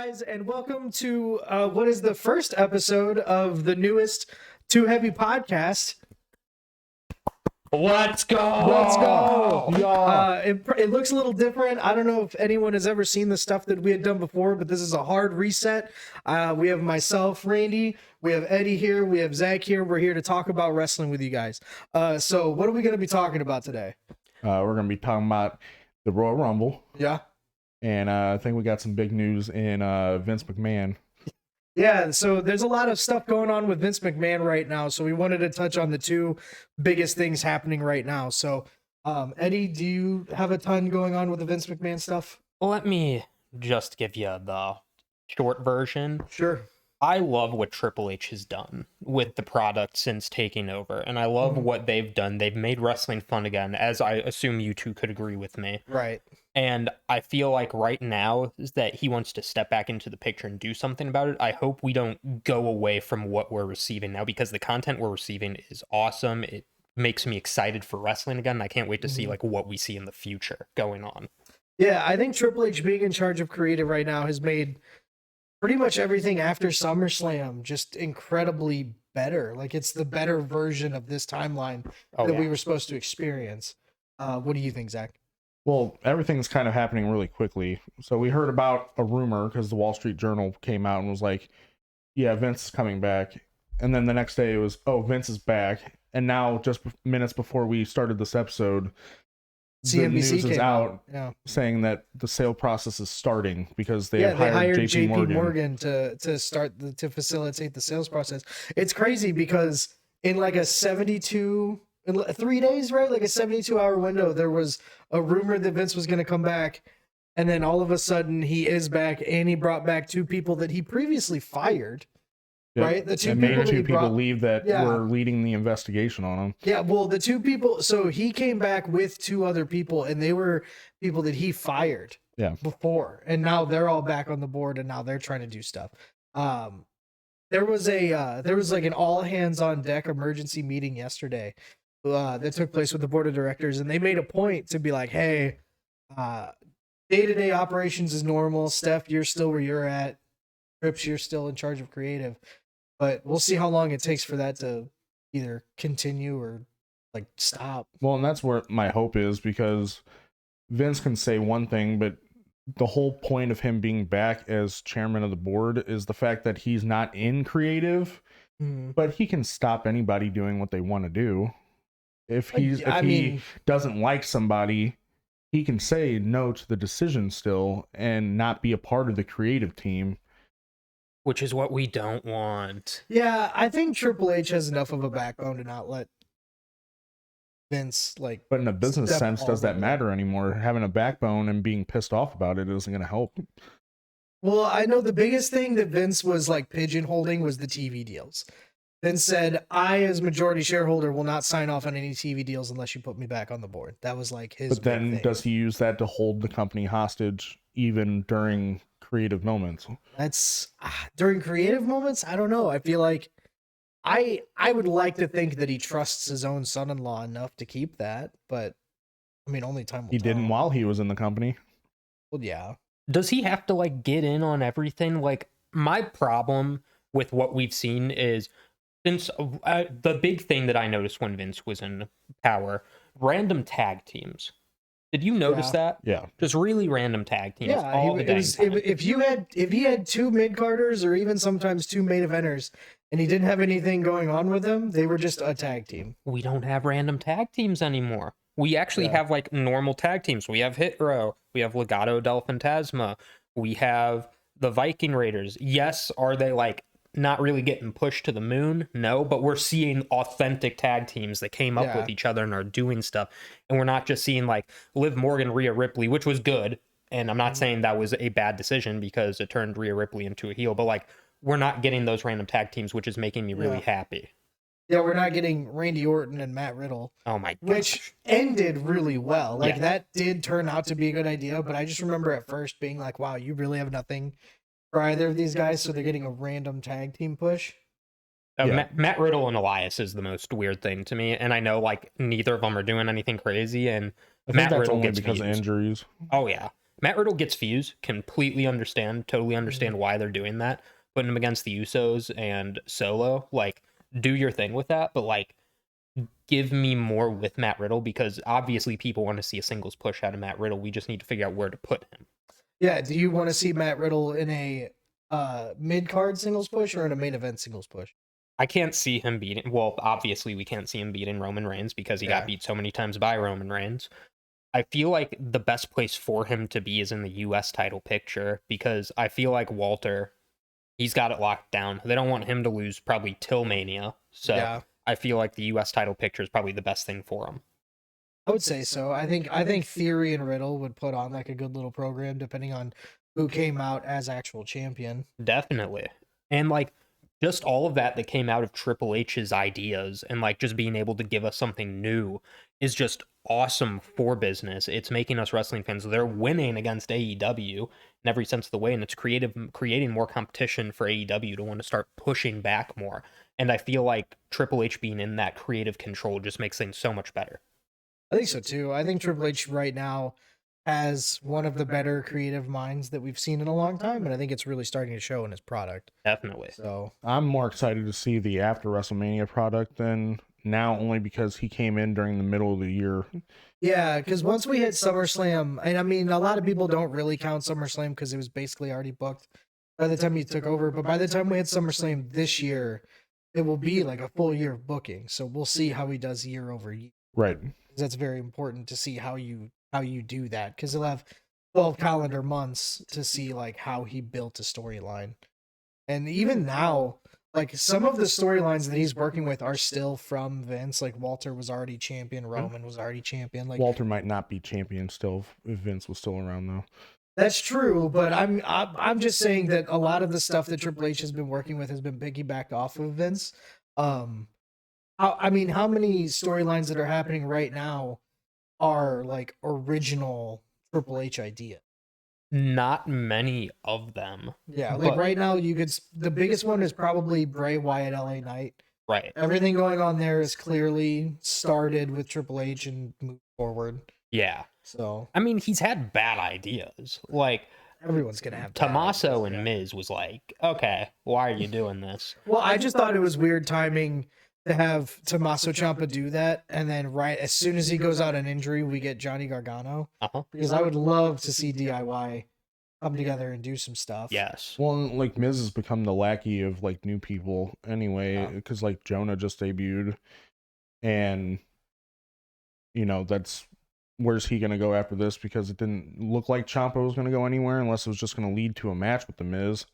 guys, and welcome to what is the first episode of the newest Too Heavy podcast. Let's go! Let's go! It looks a little different. I don't know if anyone has ever seen the stuff that we had done before, but this is a hard reset. We have myself, Randy. We have Eddie here. We have Zach here. We're here to talk about wrestling with you guys. So what are we going to be talking about today? We're going to be talking about the Royal Rumble. Yeah. And I think we got some big news in Vince McMahon. Yeah, so there's a lot of stuff going on with Vince McMahon right now, so we wanted to touch on the two biggest things happening right now. So, Eddie, do you have a ton going on with the Vince McMahon stuff? Let me just give you the short version. Sure. I love what Triple H has done with the product since taking over, and I love what they've done. They've made wrestling fun again, as I assume you two could agree with me. Right. And I feel like right now is that he wants to step back into the picture and do something about it. I hope we don't go away from what we're receiving now, because the content we're receiving is awesome. It makes me excited for wrestling again. I can't wait to see like what we see in the future going on. Yeah, I think Triple H being in charge of creative right now has made pretty much everything after SummerSlam just incredibly better. Like, it's the better version of this timeline we were supposed to experience. What do you think, Zach? Well, everything's kind of happening really quickly. So we heard about a rumor because the Wall Street Journal came out and was like, yeah, Vince is coming back. And then the next day it was, oh, Vince is back. And now just minutes before we started this episode, CNBC the news is came out saying that the sale process is starting because they hired JP Morgan to facilitate the sales process. It's crazy because in like a 3 days, right? Like a 72-hour window, there was a rumor that Vince was going to come back, and then all of a sudden he is back, and he brought back two people that he previously fired. Yep. Right, the two and people made two people leave that were leading the investigation on him. Yeah, well, the two people. So he came back with two other people, and they were people that he fired. Before, and now they're all back on the board, and now they're trying to do stuff. There was like an all hands on deck emergency meeting yesterday that took place with the board of directors, and they made a point to be like, hey, day-to-day operations is normal. Steph, you're still where you're at. Trips, you're still in charge of creative. But we'll see how long it takes for that to either continue or like stop. Well, and that's where my hope is, because Vince can say one thing, but the whole point of him being back as chairman of the board is the fact that he's not in creative, but he can stop anybody doing what they want to do. If he doesn't like somebody, he can say no to the decision still and not be a part of the creative team. Which is what we don't want. Yeah, I think Triple H has enough of a backbone to not let Vince But in a business sense, does that matter anymore? Having a backbone and being pissed off about it isn't going to help. Well, I know the biggest thing that Vince was like pigeonholing was the TV deals. Vince said, I, as majority shareholder, will not sign off on any TV deals unless you put me back on the board. That was like his. But then does he use that to hold the company hostage even during creative moments? That's during creative moments. I don't know. I feel like I would like to think that he trusts his own son-in-law enough to keep that, but I mean, only time will He tell. didn't while he was in the company. Well, yeah. Does he have to like get in on everything? Like, my problem with what we've seen is, since the big thing that I noticed when Vince was in power, random tag teams. Did you notice that? Yeah. Just really random tag teams. Yeah, if he had two mid-carders or even sometimes two main eventers and he didn't have anything going on with them, they were just a tag team. We don't have random tag teams anymore. We actually have like normal tag teams. We have Hit Row. We have Legado del Fantasma. We have the Viking Raiders. Yes, are they like not really getting pushed to the moon? No, but we're seeing authentic tag teams that came up with each other and are doing stuff. And we're not just seeing like Liv Morgan, Rhea Ripley, which was good. And I'm not saying that was a bad decision because it turned Rhea Ripley into a heel, but like, we're not getting those random tag teams, which is making me really happy. Yeah, we're not getting Randy Orton and Matt Riddle. Oh my gosh. Which ended really well. Like, that did turn out to be a good idea, but I just remember at first being like, wow, you really have nothing for either of these guys, so they're getting a random tag team push. Matt Riddle and Elias is the most weird thing to me, and I know like neither of them are doing anything crazy, and I think that's only because of injuries. Oh yeah, Matt Riddle gets views, totally understand why they're doing that. Putting him against the Usos and Solo, like, do your thing with that, but like, give me more with Matt Riddle, because obviously people want to see a singles push out of Matt Riddle. We just need to figure out where to put him. Yeah, do you want to see Matt Riddle in a mid-card singles push or in a main event singles push? I can't see him beating... Well, obviously we can't see him beating Roman Reigns because he got beat so many times by Roman Reigns. I feel like the best place for him to be is in the U.S. title picture, because I feel like Walter, he's got it locked down. They don't want him to lose probably till Mania. So I feel like the U.S. title picture is probably the best thing for him. I would say so. I think Theory and Riddle would put on like a good little program depending on who came out as actual champion. Definitely. And like, just all of that came out of Triple H's ideas, and like just being able to give us something new is just awesome for business. It's making us wrestling fans. They're winning against AEW in every sense of the way, and it's creating more competition for AEW to want to start pushing back more. And I feel like Triple H being in that creative control just makes things so much better. I think so too. I think Triple H right now has one of the better creative minds that we've seen in a long time, and I think it's really starting to show in his product. Definitely. So I'm more excited to see the after WrestleMania product than now, only because he came in during the middle of the year. Yeah, because once we hit SummerSlam, and I mean, a lot of people don't really count SummerSlam because it was basically already booked by the time he took over, but by the time we hit SummerSlam this year, it will be like a full year of booking. So we'll see how he does year over year. Right. That's very important to see how you do that, because he'll have 12 calendar months to see like how he built a storyline. And even now, like some of the storylines that he's working with are still from Vince. Like Walter was already champion, Roman was already champion. Like Walter might not be champion still if Vince was still around though. That's true, but I'm just saying that a lot of the stuff that Triple H has been working with has been piggybacked off of Vince. How many storylines that are happening right now are like original Triple H idea? Not many of them. Yeah, like right now the biggest one is probably Bray Wyatt LA Knight. Right. Everything going on there is clearly started with Triple H and moved forward. Yeah. So I mean, he's had bad ideas. Like everyone's gonna have Tommaso and Miz was like, okay, why are you doing this? Well, I just thought it was weird timing to have Tommaso Ciampa do that, and then right as soon as he goes out on injury, we get Johnny Gargano. Because I would love to see DIY come together and do some stuff. Yes. Well, like Miz has become the lackey of like new people anyway, because like Jonah just debuted, and that's where's he gonna go after this? Because it didn't look like Ciampa was gonna go anywhere unless it was just gonna lead to a match with the Miz.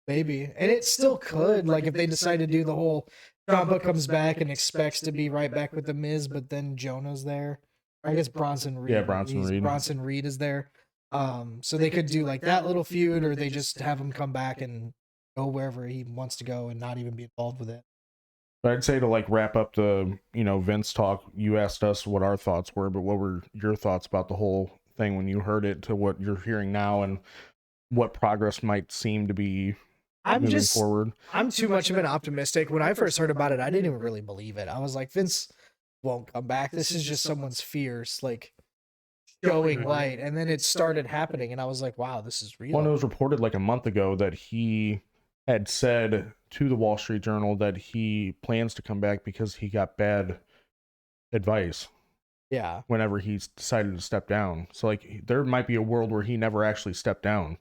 Maybe, and it still could. Like if they decide to do the whole Ciampa comes back and expects to be right back with the Miz, but then Jonah's there. I guess Bronson Reed. Yeah, Bronson Reed is there. So they could do like that little feud, or they just have him come back and go wherever he wants to go and not even be involved with it. But I'd say to like wrap up the Vince talk, you asked us what our thoughts were, but what were your thoughts about the whole thing when you heard it to what you're hearing now, and what progress might seem to be moving forward? I'm too much of an optimistic. When I first heard about it, I didn't even really believe it. I was like, Vince won't come back. This is just someone's fears like showing light. And then it started happening, and I was like, wow, this is real. Well, it was reported like a month ago that he had said to the Wall Street Journal that he plans to come back because he got bad advice. Yeah. Whenever he decided to step down. So like there might be a world where he never actually stepped down.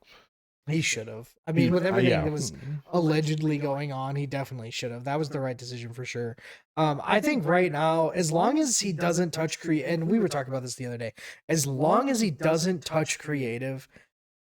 He should have. I mean, with everything that was allegedly going on, he definitely should have. That was the right decision for sure. I think right now, as long as he doesn't touch and we were talking about this the other day, as long as he doesn't touch creative,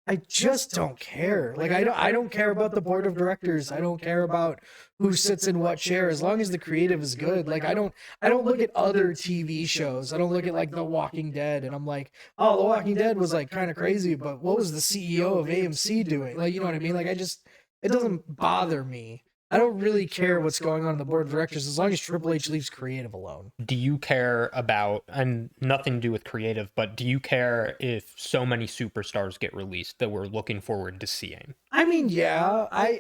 I just don't care. Like I don't care about the board of directors. I don't care about who sits in what chair. As long as the creative is good. Like I don't look at other TV shows. I don't look at like The Walking Dead and I'm like, oh, The Walking Dead was like kind of crazy, but what was the CEO of AMC doing? Like, you know what I mean? Like it doesn't bother me. I don't really care what's going on in the board of directors as long as Triple H leaves creative alone. Do you care about, and nothing to do with creative, but do you care if so many superstars get released that we're looking forward to seeing? I mean, yeah,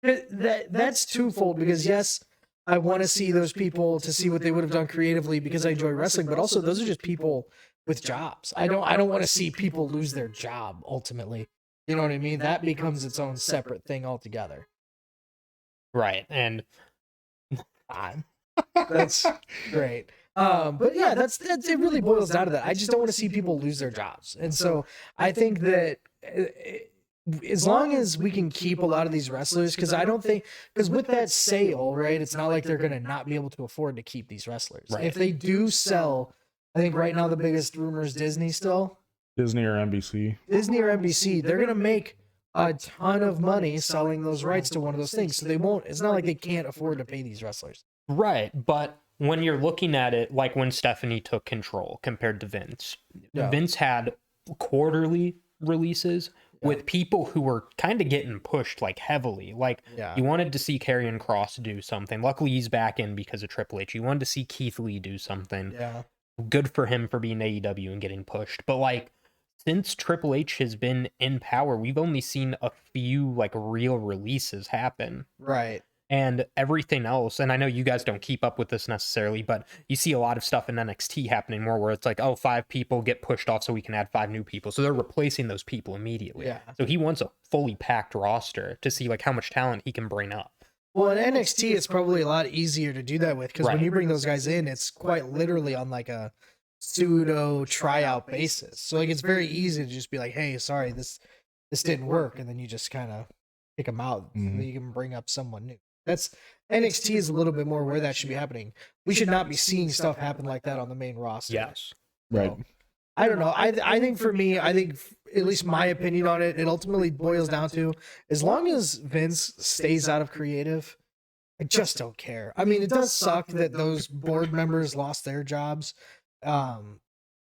that's twofold because yes, I want to see those people to see what they would have done creatively because I enjoy wrestling, but also those are just people with jobs. I don't want to see people lose their job ultimately. You know what I mean? That becomes its own separate thing altogether. Right. And that's great. But yeah, that's it really boils down to that. I just don't want to see people lose their jobs. And so I think that as long as we can keep a lot of these wrestlers, because with that sale, right, it's not like they're going to not be able to afford to keep these wrestlers. Right. If they do sell, I think right now the biggest rumor is Disney still. Disney or NBC. Disney or NBC, they're going to make a ton of money selling those rights to one of those things. So it's not like they can't afford to pay these wrestlers. Right. But when you're looking at it, like when Stephanie took control compared to Vince, Vince had quarterly releases with people who were kind of getting pushed like heavily. Like you wanted to see Karrion Kross do something. Luckily he's back in because of Triple H. You wanted to see Keith Lee do something. Yeah. Good for him for being AEW and getting pushed. But like since Triple H has been in power, we've only seen a few like real releases happen. Right. And everything else, and I know you guys don't keep up with this necessarily, but you see a lot of stuff in NXT happening more where it's like, 5 people get pushed off so we can add 5 new people. So they're replacing those people immediately. Yeah. So he wants a fully packed roster to see like how much talent he can bring up. Well, in NXT, it's probably a lot easier to do that with because when you bring those guys in, it's quite literally on like a pseudo tryout basis. So like it's very easy to just be like, hey, sorry, this didn't work. And then you just kind of kick them out. Mm-hmm. You can bring up someone new. That's NXT is a little bit more where that should be happening. We should not be seeing stuff happen like that on the main roster. Yes. Right. So, I don't know. I think for me, at least my opinion on it, it ultimately boils down to as long as Vince stays out of creative, I just don't care. I mean, it does suck that those board members lost their jobs, so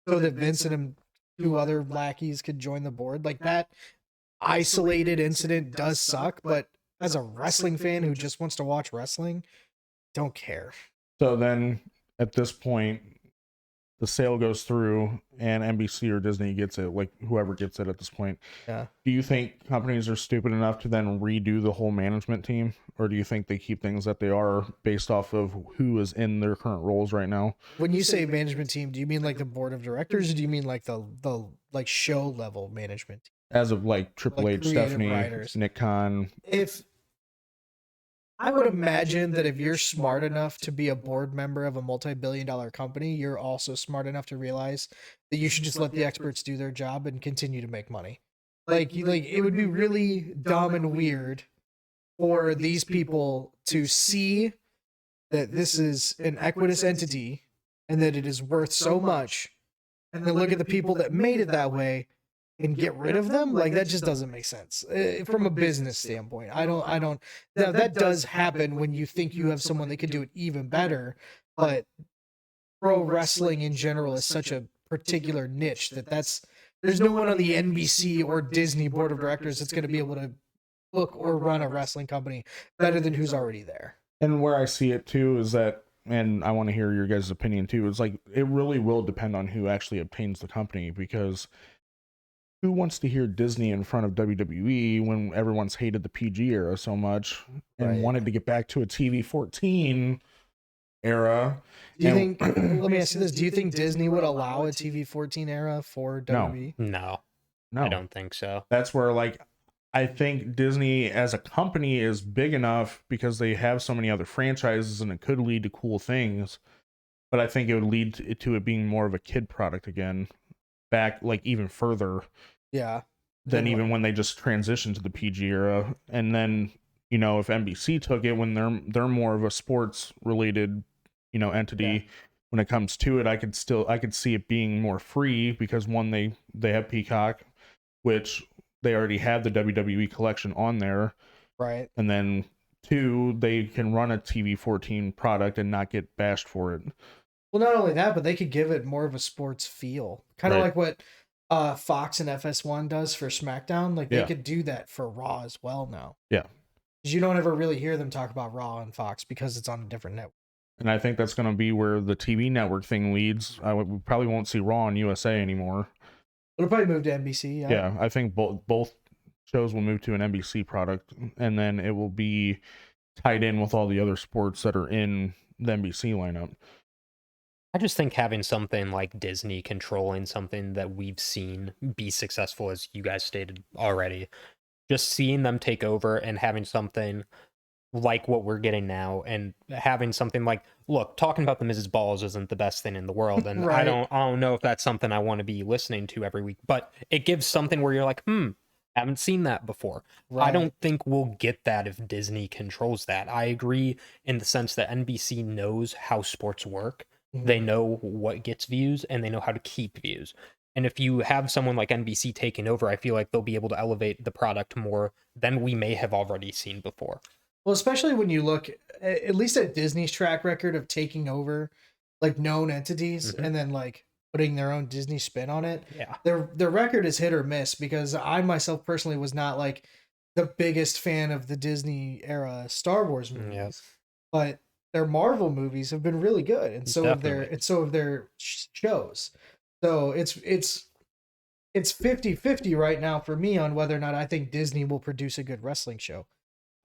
that Vince and 2 other lackeys could join the board. Like that isolated incident does suck, but as a wrestling fan who just wants to watch wrestling, don't care. So then at this point, the sale goes through and NBC or Disney gets it, like whoever gets it at this point. Yeah. Do you think companies are stupid enough to then redo the whole management team? Or do you think they keep things that they are based off of who is in their current roles right now? When you say management team, do you mean like the board of directors or do you mean like the like show level management team? As of like Triple H, Stephanie, writers. Nick Khan. I would imagine that if you're smart enough to be a board member of a multi-billion-dollar company, you're also smart enough to realize that you should just let the experts do their job and continue to make money. Like it would be really dumb and weird for these people to see that this is an equitous entity and that it is worth so much, and then look at the people that made it that way and get rid of them. Like that just doesn't make sense from a business standpoint. I don't that does happen when you think you have someone that could do it even better, but pro wrestling in general is such a particular niche there's no one on the NBC or Disney board of directors that's going to be able to book or run a wrestling company better than who's already there. And where I see it too is that, and I want to hear your guys' opinion too, is like it really will depend on who actually obtains the company, because who wants to hear Disney in front of WWE when everyone's hated the PG era so much and wanted to get back to a TV-14 era? Do you think, let me ask you this, do you think Disney would allow a TV-14 era for WWE? No, I don't think so. That's where like I think Disney as a company is big enough because they have so many other franchises and it could lead to cool things, but I think it would lead to it being more of a kid product again. Back like even further than even when they just transitioned to the PG era. And then if NBC took it when they're more of a sports related entity, when it comes to it, I could see it being more free because one, they have Peacock, which they already have the WWE collection on there, right? And then 2, they can run a TV-14 product and not get bashed for it. Well, not only that, but they could give it more of a sports feel. Kind of like what Fox and FS1 does for SmackDown. Like, they could do that for Raw as well now. Yeah. Because you don't ever really hear them talk about Raw on Fox because it's on a different network. And I think that's going to be where the TV network thing leads. We probably won't see Raw on USA anymore. It'll probably move to NBC, yeah. Yeah, I think both shows will move to an NBC product, and then it will be tied in with all the other sports that are in the NBC lineup. I just think having something like Disney controlling something that we've seen be successful, as you guys stated already, just seeing them take over and having something like what we're getting now, and having something like, look, talking about the Mrs. Balls isn't the best thing in the world, and Right. I don't know if that's something I want to be listening to every week, but it gives something where you're like, haven't seen that before. Right. I don't think we'll get that if Disney controls that. I agree in the sense that NBC knows how sports work. They know what gets views, and they know how to keep views. And if you have someone like NBC taking over, I feel like they'll be able to elevate the product more than we may have already seen before. Well, especially when you look at least at Disney's track record of taking over like known entities and then like putting their own Disney spin on it. Yeah. Their record is hit or miss, because I myself personally was not like the biggest fan of the Disney era Star Wars movies. Yes. But their Marvel movies have been really good, and so Definitely. have their shows. So it's 50-50 right now for me on whether or not I think Disney will produce a good wrestling show.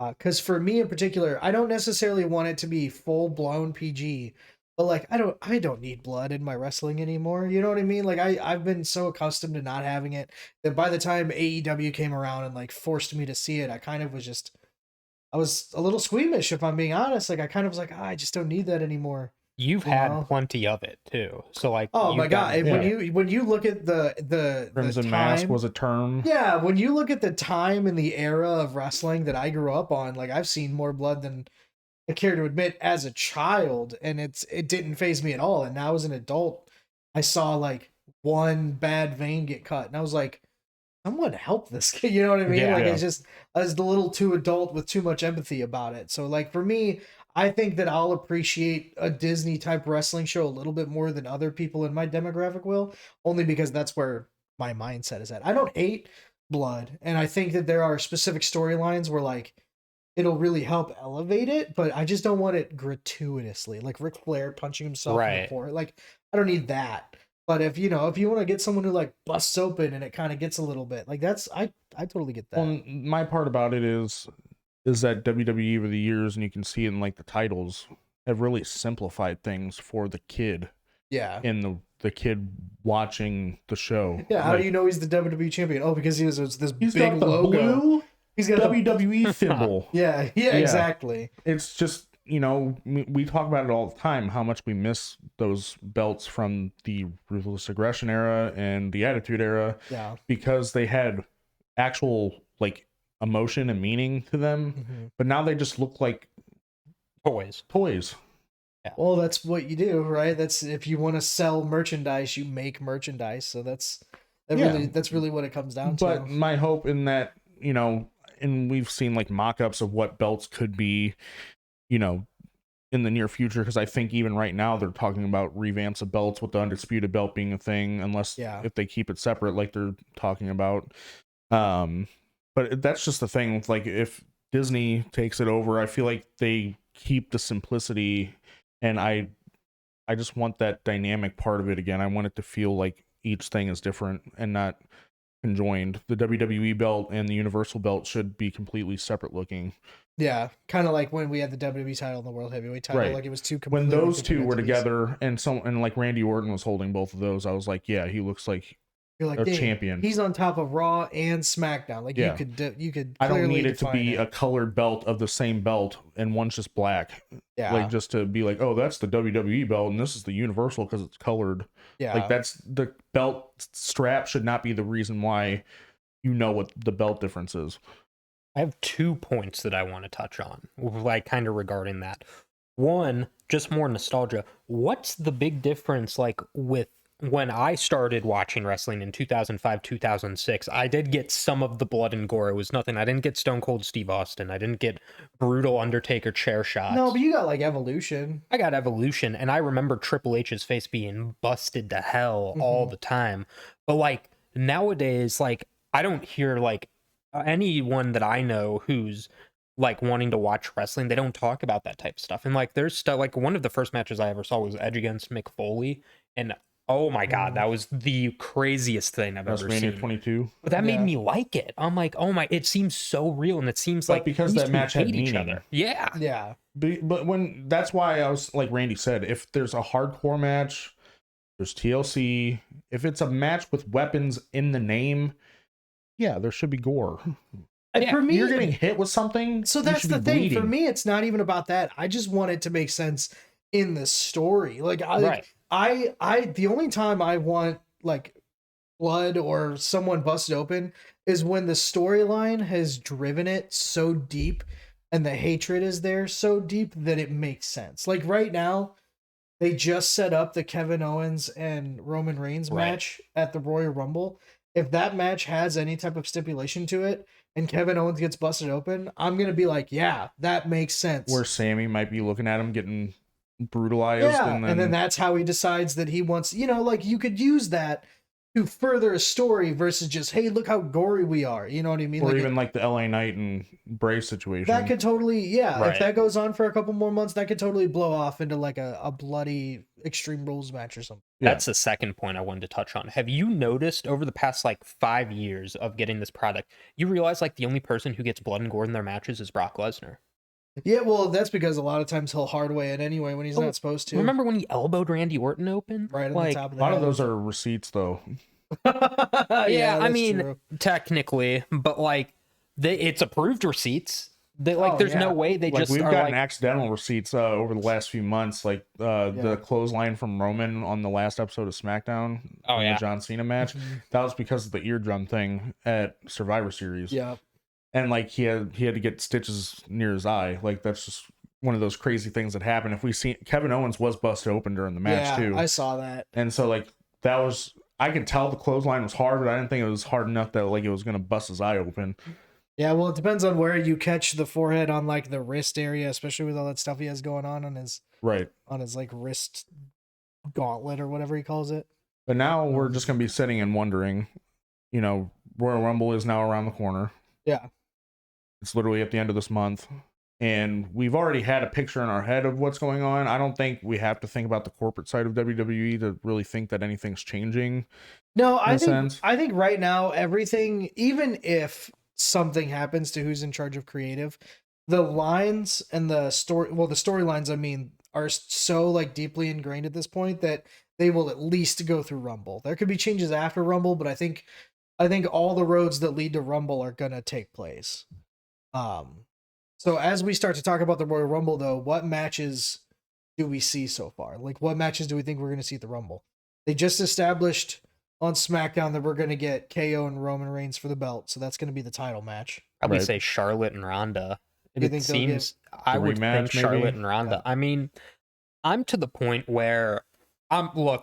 Because for me in particular, I don't necessarily want it to be full blown PG, but like I don't need blood in my wrestling anymore. You know what I mean? Like I've been so accustomed to not having it that by the time AEW came around and like forced me to see it, I kind of was just, I was a little squeamish, if I'm being honest. Like I kind of was like, I just don't need that anymore. You've had plenty of it too, so like, oh my god, when you look at the Crimson time, Mask was a term. Yeah, when you look at the time and the era of wrestling that I grew up on, like I've seen more blood than I care to admit as a child, and it didn't faze me at all. And now as an adult, I saw like one bad vein get cut, and I was like, someone help this kid. You know what I mean? Yeah, like yeah. it's just, I was a little too adult with too much empathy about it. So like for me, I think that I'll appreciate a Disney type wrestling show a little bit more than other people in my demographic will, only because that's where my mindset is at. I don't hate blood, and I think that there are specific storylines where like it'll really help elevate it, but I just don't want it gratuitously, like Ric Flair punching himself in the Right. forehead. Like I don't need that. But if you want to get someone who like busts open and it kind of gets a little bit like, that's I totally get that. Well, my part about it is that WWE over the years, and you can see it in like the titles, have really simplified things for the kid. Yeah. And the kid watching the show. Yeah. How do you know he's the WWE champion? Oh, because he has this He's big got the logo. blue He's got WWE symbol. Yeah, exactly. It's just, we talk about it all the time, how much we miss those belts from the Ruthless Aggression era and the Attitude era. Yeah. Because they had actual like emotion and meaning to them, but now they just look like toys. Yeah. Well, that's what you do, right? That's, if you want to sell merchandise, you make merchandise. So that's really what it comes down to. But my hope in that, and we've seen like mock-ups of what belts could be, in the near future, because I think even right now they're talking about revamps of belts, with the Undisputed belt being a thing, unless if they keep it separate like they're talking about. But that's just the thing with, like, if Disney takes it over, I feel like they keep the simplicity, and I just want that dynamic part of it again. I want it to feel like each thing is different and not conjoined. The WWE belt and the Universal belt should be completely separate looking. Yeah, kind of like when we had the WWE title and the World Heavyweight title, right. Like it was two when those two were together, and like Randy Orton was holding both of those, I was like, yeah, he looks like you're like a champion. He's on top of Raw and SmackDown. Like you could. I don't need it to be a colored belt of the same belt, and one's just black. Yeah, like just to be like, oh, that's the WWE belt, and this is the Universal because it's colored. Yeah, like that's the belt strap should not be the reason why what the belt difference is. I have 2 points that I want to touch on, like kind of regarding that. One, just more nostalgia. What's the big difference like with when I started watching wrestling in 2005, 2006? I did get some of the blood and gore. It was nothing. I didn't get Stone Cold Steve Austin. I didn't get brutal Undertaker chair shots. No, but you got like Evolution. I got Evolution, and I remember Triple H's face being busted to hell all the time. But like nowadays, like I don't hear like anyone that I know who's like wanting to watch wrestling, they don't talk about that type of stuff. And like there's stuff like one of the first matches I ever saw was Edge against Mick Foley, and Oh my God, that was the craziest thing I've ever seen. 22. But that made me like it. I'm like, oh my, it seems so real, and it seems but like because that match had each meaning. other. Yeah. Yeah. But when that's why I was like Randy said, if there's a hardcore match, there's TLC. If it's a match with weapons in the name, yeah, there should be gore. And for me, you're getting hit with something. So that's the thing. Bleeding. For me, it's not even about that. I just want it to make sense in the story. Like the only time I want like blood or someone busted open is when the storyline has driven it so deep and the hatred is there so deep that it makes sense. Like right now, they just set up the Kevin Owens and Roman Reigns match at the Royal Rumble. If that match has any type of stipulation to it and Kevin Owens gets busted open, I'm going to be like, yeah, that makes sense. Where Sammy might be looking at him getting brutalized. Yeah, and then that's how he decides that he wants, like you could use that to further a story versus just, hey, look how gory we are. You know what I mean? Or even like the LA Knight and Bray situation. That could totally, if that goes on for a couple more months, that could totally blow off into like a bloody Extreme Rules match or something. That's the second point I wanted to touch on. Have you noticed over the past like 5 years of getting this product, you realize like the only person who gets blood and gore in their matches is Brock Lesnar? Yeah, well, that's because a lot of times he'll hardway it anyway when he's not supposed to. Remember when he elbowed Randy Orton open? Right on the top of the head. A lot of those are receipts, though. yeah, I mean, true. Technically, but like, it's approved receipts. There's no way they just we've are gotten accidental receipts over the last few months, like the clothesline from Roman on the last episode of SmackDown. The John Cena match. That was because of the eardrum thing at Survivor Series. Yeah. And like he had to get stitches near his eye. Like that's just one of those crazy things that happen. If we see Kevin Owens was busted open during the match too. I saw that. And so like that was, I could tell the clothesline was hard, but I didn't think it was hard enough that like it was gonna bust his eye open. Yeah, well, it depends on where you catch the forehead on like the wrist area, especially with all that stuff he has going on his like wrist gauntlet or whatever he calls it. But now we're just gonna be sitting and wondering, Royal Rumble is now around the corner. Yeah. It's literally at the end of this month. And we've already had a picture in our head of what's going on. I don't think we have to think about the corporate side of WWE to really think that anything's changing. No, I think right now everything, even if something happens to who's in charge of creative, the lines and the storylines, I mean, are so like deeply ingrained at this point that they will at least go through Rumble. There could be changes after Rumble, but I think all the roads that lead to Rumble are gonna take place. So as we start to talk about the Royal Rumble, though, what matches do we see so far? Like, what matches do we think we're going to see at the Rumble? They just established on SmackDown that we're going to get KO and Roman Reigns for the belt, so that's going to be the title match. I would say Charlotte and Ronda. I would think Charlotte and Ronda. Yeah. I mean, I'm to the point where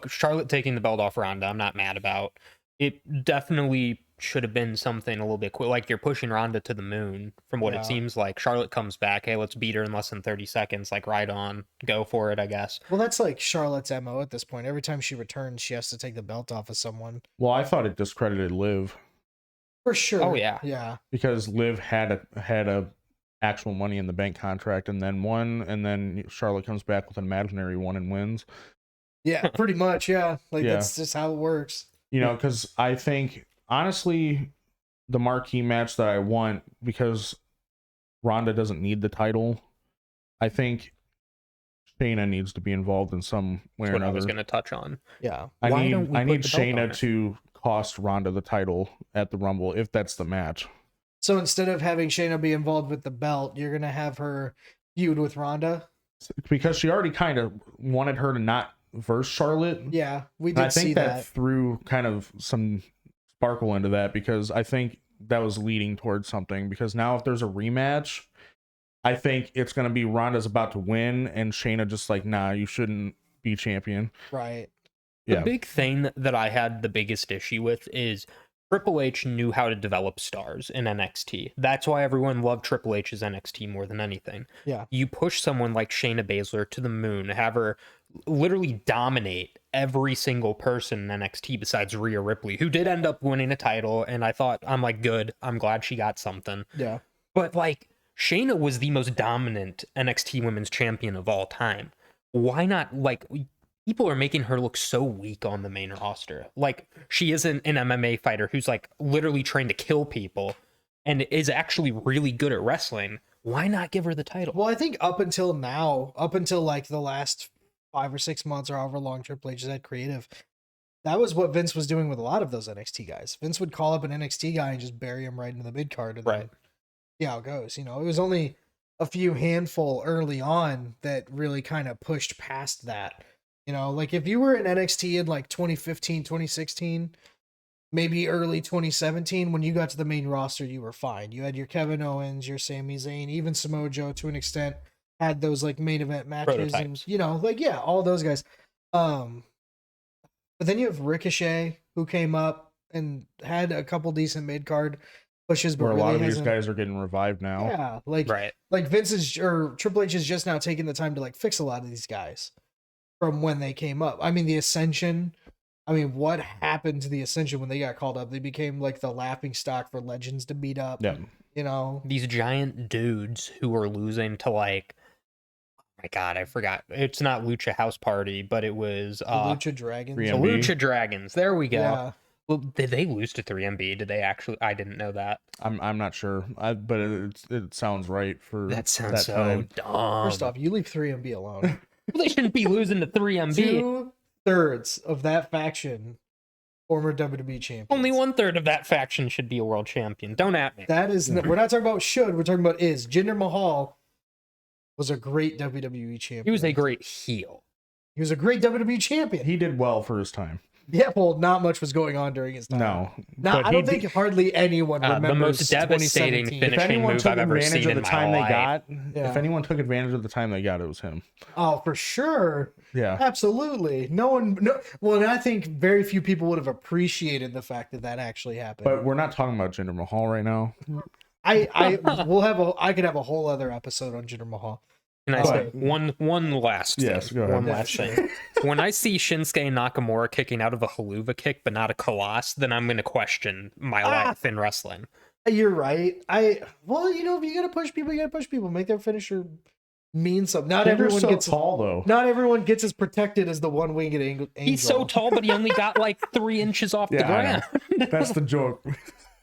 Charlotte taking the belt off Ronda, I'm not mad about. It definitely should have been something a little bit quick. Like, you're pushing Ronda to the moon from what it seems like. Charlotte comes back. Hey, let's beat her in less than 30 seconds. Like, right on. Go for it, I guess. Well, that's like Charlotte's MO at this point. Every time she returns, she has to take the belt off of someone. Well, I thought it discredited Liv. For sure. Oh, yeah. Yeah. Because Liv had a actual Money in the Bank contract and then won, and then Charlotte comes back with an imaginary one and wins. Yeah, pretty much, yeah. Like, that's just how it works. Because I think, honestly, the marquee match that I want, because Ronda doesn't need the title, I think Shayna needs to be involved in some way or another. I was going to touch on. Yeah. I need Shayna to cost Ronda the title at the Rumble if that's the match. So instead of having Shayna be involved with the belt, you're going to have her feud with Ronda? Because she already kind of wanted her to not verse Charlotte. Yeah, we did see that. I think that threw kind of some sparkle into that, because I think that was leading towards something. Because now if there's a rematch, I think it's going to be Ronda's about to win and Shayna just like, nah, you shouldn't be champion. Right. The big thing that I had the biggest issue with is Triple H knew how to develop stars in NXT. That's why everyone loved Triple H's NXT more than anything. Yeah. You push someone like Shayna Baszler to the moon, have her literally dominate every single person in NXT besides Rhea Ripley, who did end up winning a title, and I'm like, good. I'm glad she got something. Yeah. But like, Shayna was the most dominant NXT Women's Champion of all time. Why not, like, people are making her look so weak on the main roster. Like, she isn't an MMA fighter who's like literally trained to kill people and is actually really good at wrestling. Why not give her the title? Well, I think up until now, up until like the last 5 or 6 months or however long Triple H has had creative, that was what Vince was doing with a lot of those NXT guys. Vince would call up an NXT guy and just bury him right into the mid card and then see how it goes. You know, it was only a few handful early on that really kind of pushed past that. You know, like if you were in NXT in like 2015, 2016, maybe early 2017, when you got to the main roster, you were fine. You had your Kevin Owens, your Sami Zayn, even Samoa Joe to an extent had those like main event matches. Prototypes. And, you know, like, yeah, all those guys. But then you have Ricochet who came up and had a couple decent mid card pushes, but where a really lot of these hasn't- guys are getting revived now. Yeah, like Vince is or Triple H is just now taking the time to like fix a lot of these guys from when they came up. I mean, the Ascension. I mean, what happened to the Ascension when they got called up? They became like the laughing stock for legends to beat up. Yeah. You know, These giant dudes who are losing to like, oh my God, I forgot. It's not Lucha House Party, but it was the Lucha Dragons. Three the MB. Lucha Dragons. There we go. Yeah. Well, did they lose to 3MB? Did they actually? I didn't know that. I'm not sure, but it sounds right for That sounds so time. dumb. First off, you leave 3MB alone. They shouldn't be losing to 3MB. 2/3 of that faction, former WWE champions. Only 1/3 of that faction should be a world champion. Don't at me. That is, we're not talking about should. We're talking about is. Jinder Mahal was a great WWE champion. He was a great heel. He was a great WWE champion. He did well for his time. Yeah, well, not much was going on during his time. No, Not, but I don't he think hardly anyone the remembers most devastating 2017. finish. if anyone move took I've ever advantage seen of the in my time they life. got, Yeah. if anyone took advantage of the time they got, it was him. Oh, for sure. Yeah. Absolutely. No, well, and I think very few people would have appreciated the fact that that actually happened. But we're not talking about Jinder Mahal right now. I could have a whole other episode on Jinder Mahal. Can I say one last thing? Yes, go ahead. One Yeah, last sure. thing. When I see Shinsuke Nakamura kicking out of a haluva kick, but not a kalash, then I'm going to question my life in wrestling. You're right. Well, you know, if you gotta push people, you gotta push people. Make their finisher mean something. Not Jinder's everyone so gets tall though. Not everyone gets as protected as the one-winged angel. He's so tall, but he only got like 3 inches off the Yeah, I know. ground. That's the joke.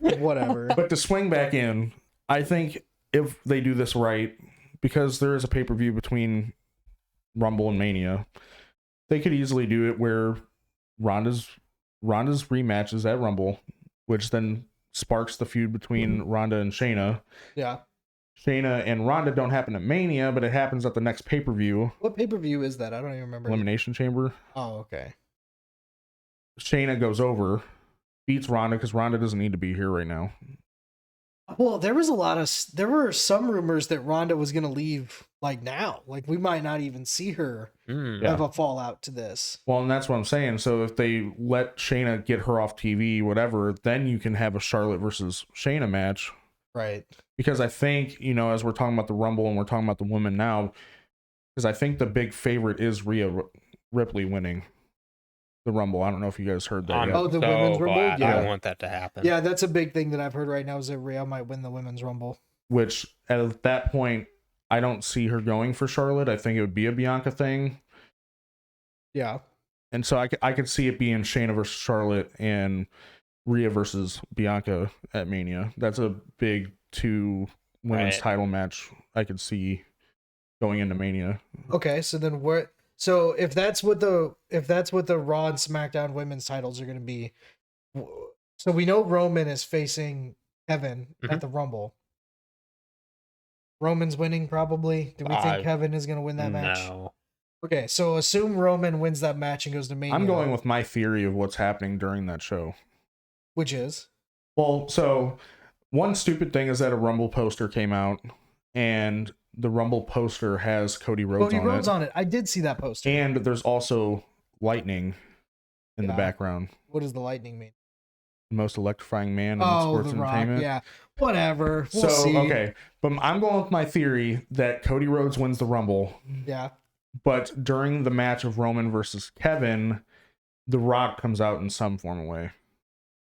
Whatever. But to swing back in, I think if they do this right, because there is a pay-per-view between Rumble and Mania, they could easily do it where Ronda's rematches at Rumble, which then sparks the feud between Ronda and Shayna. Yeah. Shayna and Ronda don't happen at Mania, but it happens at the next pay-per-view. What pay-per-view is that? I don't even remember. Elimination Chamber. Oh, okay. Shayna goes over, beats Ronda because Ronda doesn't need to be here right now. Well, there were some rumors that Ronda was gonna leave like now. Like we might not even see her have a fallout to this. Well, and that's what I'm saying. So if they let Shayna get her off TV, whatever, then you can have a Charlotte versus Shayna match. Right. Because I think, you know, as we're talking about the Rumble and we're talking about the women now, because I think the big favorite is Rhea Ripley winning the Rumble. I don't know if you guys heard that I'm yet. Oh, the so women's Rumble? glad. Yeah. I want that to happen. Yeah, that's a big thing that I've heard right now is that Rhea might win the women's Rumble. Which at that point, I don't see her going for Charlotte. I think it would be a Bianca thing. Yeah. And so I could see it being Shayna versus Charlotte and Rhea versus Bianca at Mania. That's a big 2 women's title match I could see going into Mania. Okay, so then so if that's what the Raw and SmackDown women's titles are going to be, so we know Roman is facing Kevin at the Rumble. Roman's winning probably. Do we think Kevin is going to win that match? No. Okay, so assume Roman wins that match and goes to Mania. I'm going with my theory of what's happening during that show. Which is? Well, so one stupid thing is that a Rumble poster came out, and the Rumble poster has Cody Rhodes on it. I did see that poster. And there's also lightning in the background. What does the lightning mean? The most electrifying man in sports entertainment. Yeah, whatever. We'll see. Okay, but I'm going with my theory that Cody Rhodes wins the Rumble. Yeah. But during the match of Roman versus Kevin, The Rock comes out in some form of way.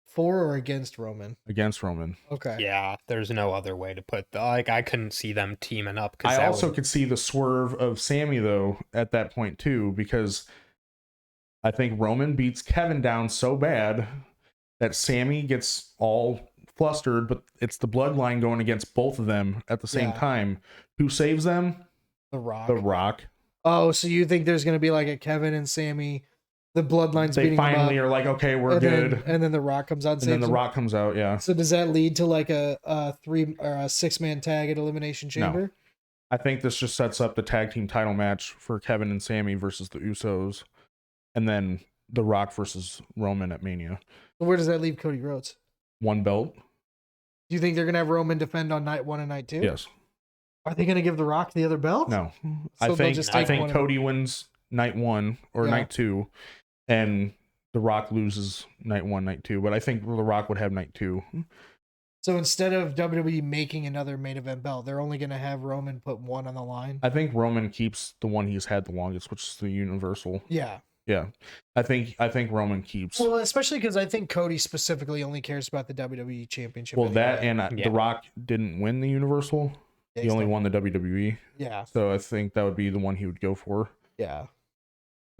For or against Roman? Against Roman. Okay. Yeah, there's no other way to put I couldn't see them teaming up. I also could see the swerve of Sammy though at that point too, because I think Roman beats Kevin down so bad that Sammy gets all flustered, but it's the bloodline going against both of them at the same time. Who saves them? The Rock. The Rock. Oh, so you think there's going to be like a Kevin and Sammy, the bloodlines they beating finally them up, are like, okay, we're good. and then the Rock comes out and then the them? Rock comes out, yeah. So does that lead to like a 3 or a 6-man tag at Elimination Chamber? No. I think this just sets up the tag team title match for Kevin and Sammy versus the Usos, and then the Rock versus Roman at Mania. Where does that leave Cody Rhodes? 1 belt. Do you think they're going to have Roman defend on night 1 and night 2? Yes. Are they going to give The Rock the other belt? No. So I think Cody wins night 1 or night 2, and The Rock loses night 1, night 2. But I think The Rock would have night 2. So instead of WWE making another main event belt, they're only going to have Roman put 1 on the line? I think Roman keeps the one he's had the longest, which is the Universal. Yeah. Yeah. I think Roman keeps. Well, especially because I think Cody specifically only cares about the WWE Championship. Well, that and The Rock didn't win the Universal. He only won the WWE. Yeah. So I think that would be the one he would go for. Yeah.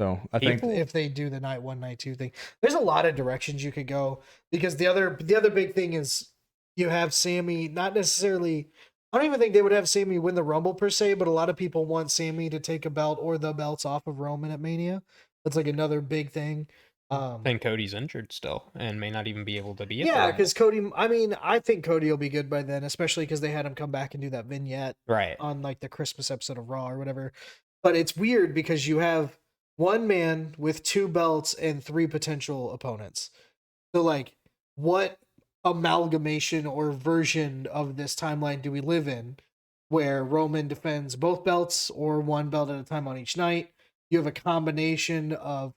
So I think if they do the night 1, night 2 thing, there's a lot of directions you could go, because the other big thing is you have Sammy, not necessarily. I don't even think they would have Sammy win the Rumble per se, but a lot of people want Sammy to take a belt or the belts off of Roman at Mania. That's like another big thing. And Cody's injured still and may not even be able to be. Yeah, because Cody. I mean, I think Cody will be good by then, especially because they had him come back and do that vignette on like the Christmas episode of Raw or whatever. But it's weird because you have one man with 2 belts and 3 potential opponents. So like, what amalgamation or version of this timeline do we live in, where Roman defends both belts or 1 belt at a time on each night? You have a combination of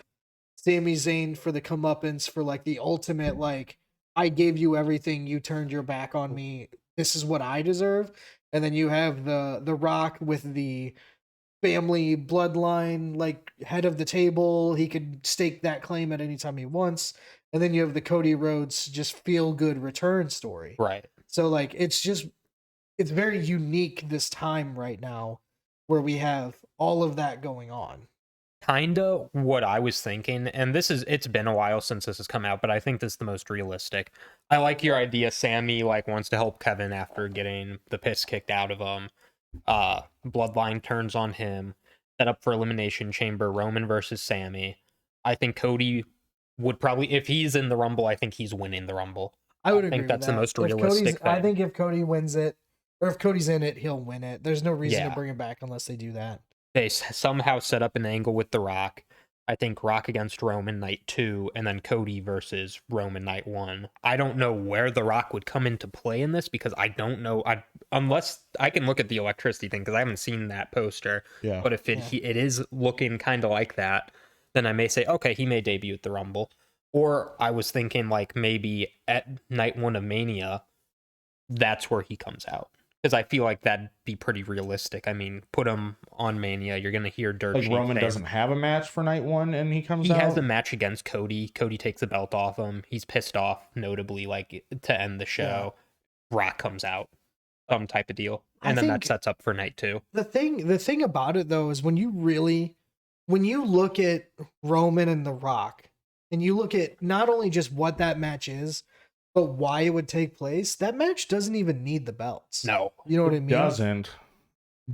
Sami Zayn for the comeuppance, for like the ultimate, like, I gave you everything, you turned your back on me, this is what I deserve. And then you have the Rock with the family bloodline, like, head of the table. He could stake that claim at any time he wants. And then you have the Cody Rhodes just feel good return story. Right. So like, it's very unique this time right now, where we have all of that going on. Kinda what I was thinking, and it's been a while since this has come out, but I think this is the most realistic. I like your idea. Sammy like wants to help Kevin after getting the piss kicked out of him. Bloodline turns on him, set up for Elimination Chamber, Roman versus Sammy. I think Cody would probably, if he's in the Rumble, I think he's winning the Rumble. I would think that's the most realistic thing. I think if Cody wins it, or if Cody's in it, he'll win it. There's no reason to bring it back unless they do that. They somehow set up an angle with The Rock. I think Rock against Roman night 2, and then Cody versus Roman night 1. I don't know where The Rock would come into play in this, because I don't know. Unless I can look at the electricity thing, because I haven't seen that poster. Yeah. But if it is looking kind of like that, then I may say, okay, he may debut at the Rumble. Or I was thinking like maybe at night 1 of Mania, that's where he comes out. Because I feel like that'd be pretty realistic. I mean, put him on Mania, you're going to hear dirt. Like Roman doesn't have a match for night 1 and he comes out? He has a match against Cody. Cody takes the belt off him. He's pissed off, notably, like, to end the show. Yeah. Rock comes out. Some type of deal. And then that sets up for night 2. The thing about it, though, is when you look at Roman and The Rock, and you look at not only just what that match is, but why it would take place, that match doesn't even need the belts. No. You know what I mean? It doesn't.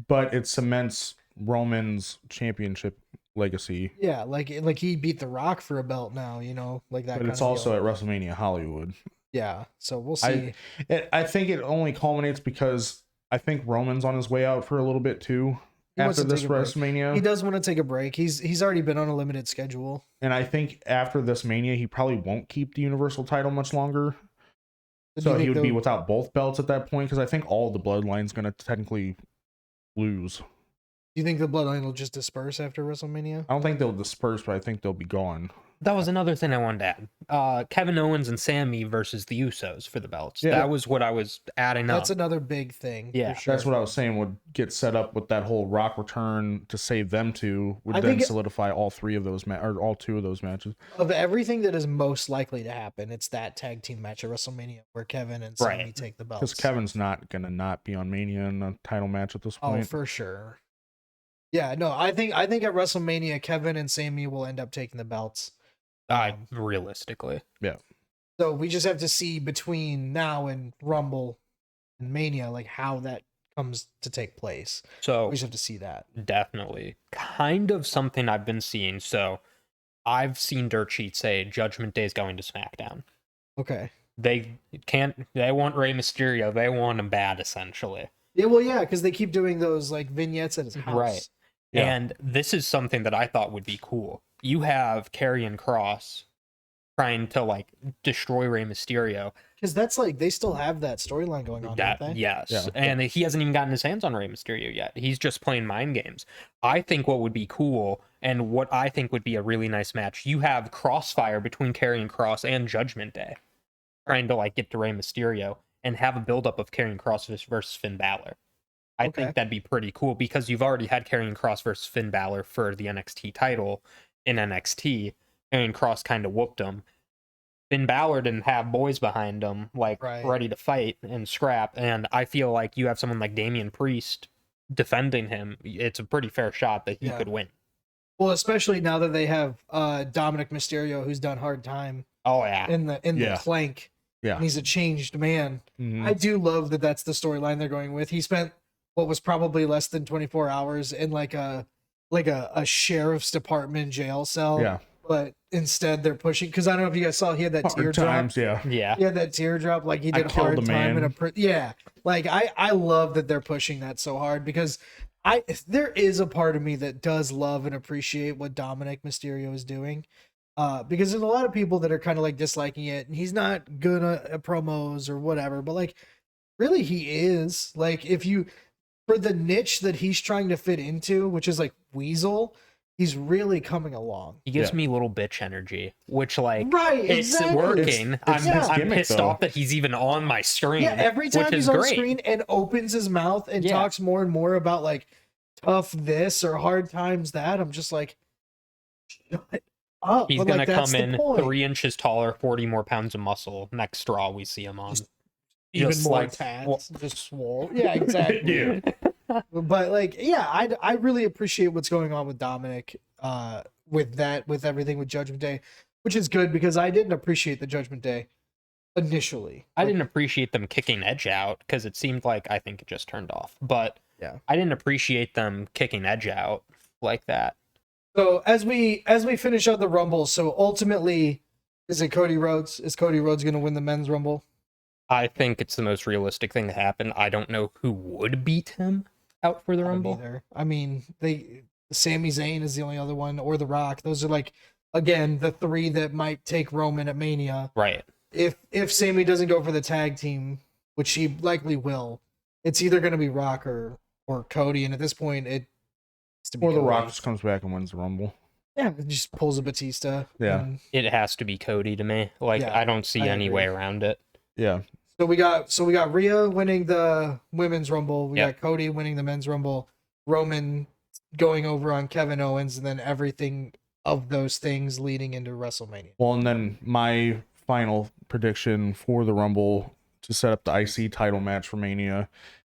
But it cements Roman's championship legacy. Yeah, like he beat The Rock for a belt now, you know, like that. But it's also at WrestleMania Hollywood. Yeah, so we'll see. I think it only culminates because I think Roman's on his way out for a little bit too. After this WrestleMania, he does want to take a break. He's already been on a limited schedule, and I think after this Mania, he probably won't keep the Universal title much longer. So he would be without both belts at that point, because I think all the Bloodline's going to technically lose. Do you think the Bloodline will just disperse after WrestleMania? I don't think they'll disperse, but I think they'll be gone. That was another thing I wanted to add. Kevin Owens and Sammy versus the Usos for the belts. Yeah. That was what I was adding up. That's another big thing. Yeah, for sure. That's what I was saying would get set up with that whole Rock return to save them two, would then solidify all 3 of those or all 2 of those matches. Of everything that is most likely to happen, it's that tag team match at WrestleMania where Kevin and Sammy take the belts. Because Kevin's not going to not be on Mania in a title match at this point. Oh, for sure. Yeah, no, I think at WrestleMania, Kevin and Sami will end up taking the belts. Realistically. Yeah. So we just have to see between now and Rumble and Mania, like how that comes to take place. So we just have to see that. Definitely. Kind of something I've been seeing. So I've seen dirt sheets say Judgment Day is going to SmackDown. Okay. They want Rey Mysterio. They want him bad, essentially. Yeah, well, yeah, because they keep doing those like vignettes at his house. Right. Yeah. And this is something that I thought would be cool. You have Karrion Kross trying to like destroy Rey Mysterio. Because that's like they still have that storyline going on, don't they? Yes. Yeah. And he hasn't even gotten his hands on Rey Mysterio yet. He's just playing mind games. I think what would be cool and what I think would be a really nice match, you have crossfire between Karrion Kross and Judgment Day trying to like get to Rey Mysterio and have a buildup of Karrion Kross versus Finn Balor. I think that'd be pretty cool because you've already had Karrion Kross versus Finn Balor for the NXT title in NXT. Karrion Kross kind of whooped him. Finn Balor didn't have boys behind him, like ready to fight and scrap. And I feel like you have someone like Damian Priest defending him. It's a pretty fair shot that he could win. Well, especially now that they have Dominic Mysterio, who's done hard time. Oh yeah, in the clank. Yeah, and he's a changed man. I do love that that's the storyline they're going with. He spent what was probably less than 24 hours in like a sheriff's department jail cell. Yeah. But instead they're pushing, because I don't know if you guys saw, he had that teardrop. Yeah. He had that teardrop, like he did hard time in a like I love that they're pushing that so hard, because there is a part of me that does love and appreciate what Dominic Mysterio is doing. Because there's a lot of people that are kind of like disliking it, and he's not good at promos or whatever, but like really he is. Like if you, for the niche that he's trying to fit into, which is like Weasel, he's really coming along. He gives me little bitch energy, which like it's working. I'm pissed off that he's even on my screen. Yeah, every time he's on screen and opens his mouth and talks more and more about like tough this or hard times that, I'm just like, shut up. He's gonna come in 3 inches taller, 40 more pounds of muscle. Next straw we see him on. Even more like tats, just swole. Yeah, exactly. But like, yeah, I really appreciate what's going on with Dominic, with everything with Judgment Day, which is good, because I didn't appreciate the Judgment Day initially. I didn't appreciate them kicking Edge out, because it seemed like, I think it just turned off. But yeah, I didn't appreciate them kicking Edge out like that. So as we finish out the Rumble, so ultimately, is it Cody Rhodes? Is Cody Rhodes going to win the men's Rumble? I think it's the most realistic thing to happen. I don't know who would beat him out for the Rumble. Either. I mean, Sami Zayn is the only other one, or The Rock. Those are like, again, the three that might take Roman at Mania. Right. If Sami doesn't go for the tag team, which he likely will, it's either going to be Rock or Cody. And at this point, it to be or The Rock just comes back and wins the Rumble. Yeah, it just pulls a Batista. Yeah. It has to be Cody to me. Like, I don't see any way around it. Yeah. So we got Rhea winning the women's Rumble. We got Cody winning the men's Rumble. Roman going over on Kevin Owens, and then everything of those things leading into WrestleMania. Well, and then my final prediction for the Rumble to set up the IC title match for Mania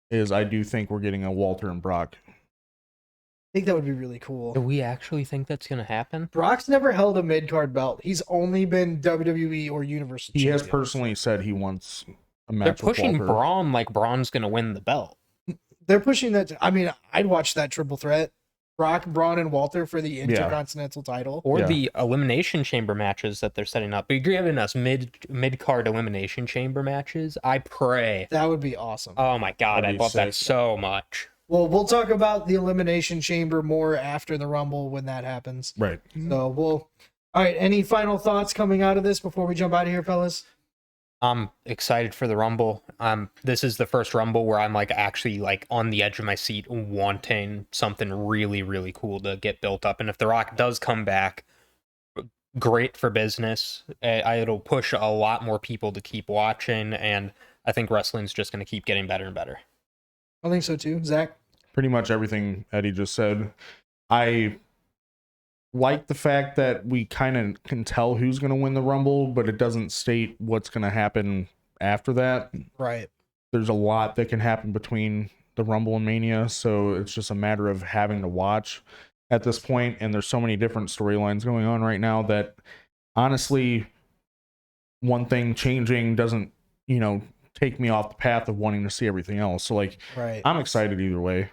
is I do think we're getting a Walter and Brock. I think that would be really cool. Do we actually think that's going to happen? Brock's never held a mid-card belt. He's only been WWE or Universal He Champion. has personally said he wants a match. They're pushing with Walter. Braun like Braun's going to win the belt. They're pushing that. I mean, I'd watch that triple threat. Brock, Braun, and Walter for the Intercontinental title. Or the Elimination Chamber matches that they're setting up. But you're giving us mid-card Elimination Chamber matches? I pray. That would be awesome. Oh my God, I love that so much. Well, we'll talk about the Elimination Chamber more after the Rumble when that happens. Right. So all right, any final thoughts coming out of this before we jump out of here, fellas? I'm excited for the Rumble. This is the first Rumble where I'm like actually like on the edge of my seat wanting something really, really cool to get built up. And if The Rock does come back, great for business. It'll push a lot more people to keep watching, and I think wrestling's just going to keep getting better and better. I think so too. Zach? Pretty much everything Eddie just said. I like the fact that we kind of can tell who's going to win the Rumble, but it doesn't state what's going to happen after that. Right. There's a lot that can happen between the Rumble and Mania, so it's just a matter of having to watch at this point. And there's so many different storylines going on right now that honestly, one thing changing doesn't, take me off the path of wanting to see everything else. So like, I'm excited either way.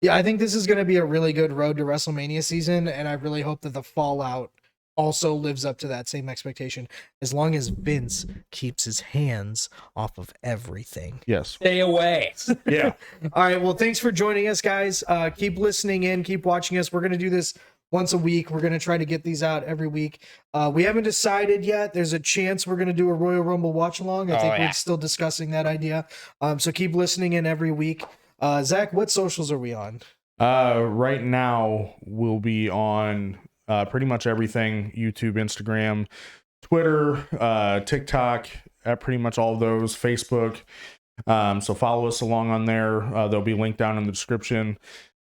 Yeah, I think this is going to be a really good road to WrestleMania season, and I really hope that the fallout also lives up to that same expectation, as long as Vince keeps his hands off of everything. Yes. Stay away. Yeah. All right, well, thanks for joining us, guys. Keep listening in, keep watching us. We're going to do this once a week. We're going to try to get these out every week. We haven't decided yet. There's a chance we're going to do a Royal Rumble watch along. I think we're still discussing that idea. So keep listening in every week. Zach, what socials are we on? Right now, we'll be on pretty much everything: YouTube, Instagram, Twitter, TikTok, pretty much all of those, Facebook. So follow us along on there. They'll be linked down in the description.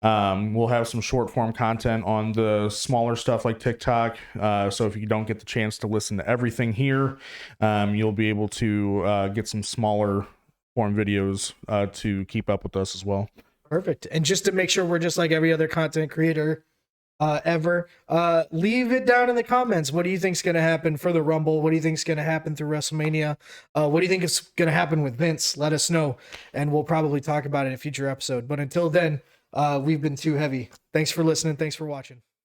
We'll have some short form content on the smaller stuff like TikTok. So if you don't get the chance to listen to everything here, you'll be able to get some smaller form videos to keep up with us as well. Perfect. And just to make sure we're just like every other content creator ever, leave it down in the comments. What do you think is going to happen for the Rumble? What do you think is going to happen through WrestleMania? What do you think is going to happen with Vince? Let us know, and we'll probably talk about it in a future episode. But until then, we've been Too Heavy. Thanks for listening. Thanks for watching.